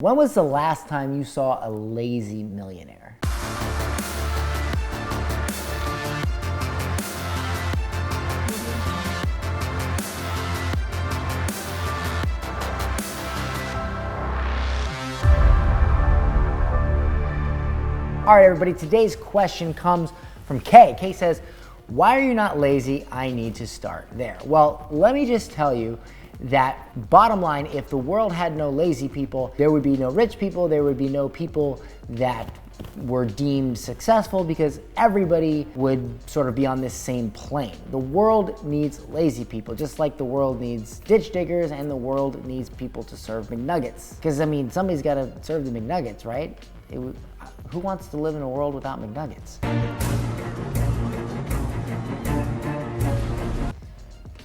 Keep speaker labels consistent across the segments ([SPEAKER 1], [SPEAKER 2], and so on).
[SPEAKER 1] When was the last time you saw a lazy millionaire? All right, everybody, today's question comes from Kay. Kay says, why are you not lazy? I need to start there. Well, let me just tell you that bottom line, if the world had no lazy people, there would be no rich people, there would be no people that were deemed successful because everybody would sort of be on this same plane. The world needs lazy people, just like the world needs ditch diggers and the world needs people to serve McNuggets. Because I mean, somebody's gotta serve the McNuggets, right? Who wants to live in a world without McNuggets?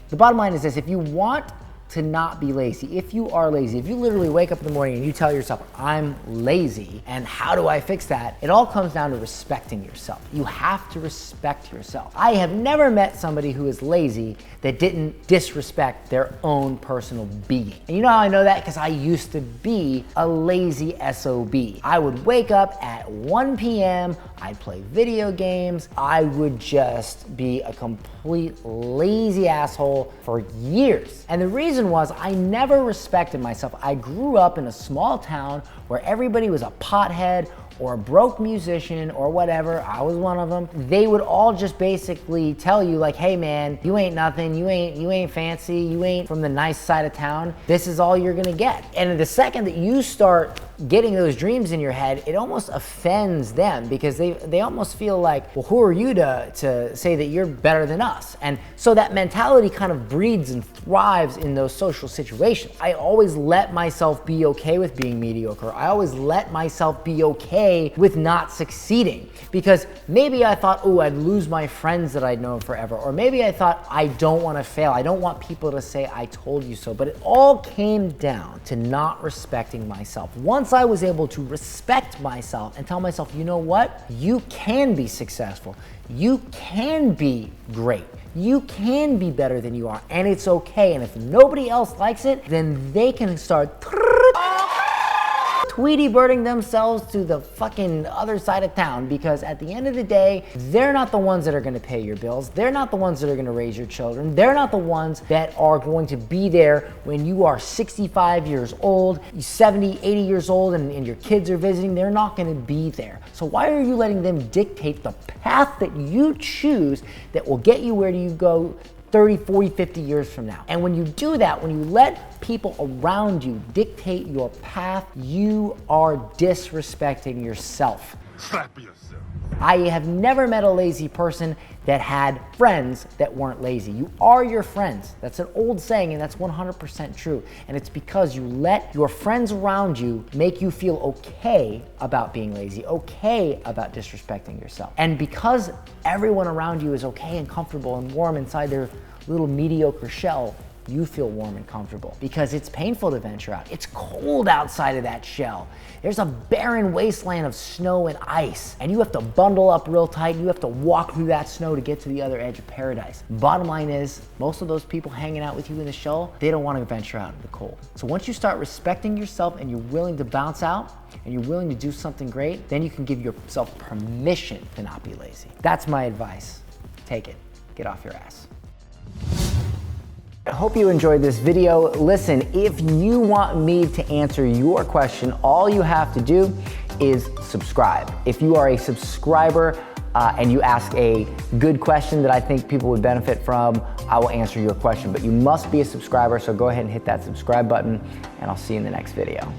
[SPEAKER 1] The bottom line is this: if you want to not be lazy, if you are lazy, if you literally wake up in the morning and you tell yourself, I'm lazy, and how do I fix that? It all comes down to respecting yourself. You have to respect yourself. I have never met somebody who is lazy that didn't disrespect their own personal being. And you know how I know that? Because I used to be a lazy SOB. I would wake up at 1 p.m., I'd play video games, I would just be a complete lazy asshole for years. And the reason was I never respected myself. I grew up in a small town where everybody was a pothead or a broke musician or whatever. I was one of them. They would all just basically tell you like, hey man, you ain't nothing, you ain't fancy, you ain't from the nice side of town. This is all you're gonna get. And the second that you start getting those dreams in your head, it almost offends them because they almost feel like, well, who are you to say that you're better than us? And so that mentality kind of breeds and thrives in those social situations. I always let myself be okay with being mediocre. I always let myself be okay with not succeeding because maybe I thought, oh, I'd lose my friends that I'd known forever. Or maybe I thought, I don't want to fail. I don't want people to say, I told you so. But it all came down to not respecting myself. Once I was able to respect myself and tell myself, you know what? You can be successful. You can be great. You can be better than you are, and it's okay. And if nobody else likes it, then they can start Tweety birding themselves to the fucking other side of town, because at the end of the day, they're not the ones that are gonna pay your bills. They're not the ones that are gonna raise your children. They're not the ones that are going to be there when you are 65 years old, 70, 80 years old, and your kids are visiting. They're not gonna be there. So why are you letting them dictate the path that you choose that will get you where you go 30, 40, 50 years from now? And when you do that, when you let people around you dictate your path, you are disrespecting yourself.
[SPEAKER 2] Slap yourself.
[SPEAKER 1] I have never met a lazy person that had friends that weren't lazy. You are your friends. That's an old saying, and that's 100% true. And it's because you let your friends around you make you feel okay about being lazy, okay about disrespecting yourself. And because everyone around you is okay and comfortable and warm inside their little mediocre shell, you feel warm and comfortable because it's painful to venture out. It's cold outside of that shell. There's a barren wasteland of snow and ice, and you have to bundle up real tight. You have to walk through that snow to get to the other edge of paradise. Bottom line is, most of those people hanging out with you in the shell, they don't want to venture out in the cold. So once you start respecting yourself and you're willing to bounce out and you're willing to do something great, then you can give yourself permission to not be lazy. That's my advice. Take it. Get off your ass. I hope you enjoyed this video. Listen, if you want me to answer your question, all you have to do is subscribe. If you are a subscriber and you ask a good question that I think people would benefit from, I will answer your question. But you must be a subscriber, so go ahead and hit that subscribe button, and I'll see you in the next video.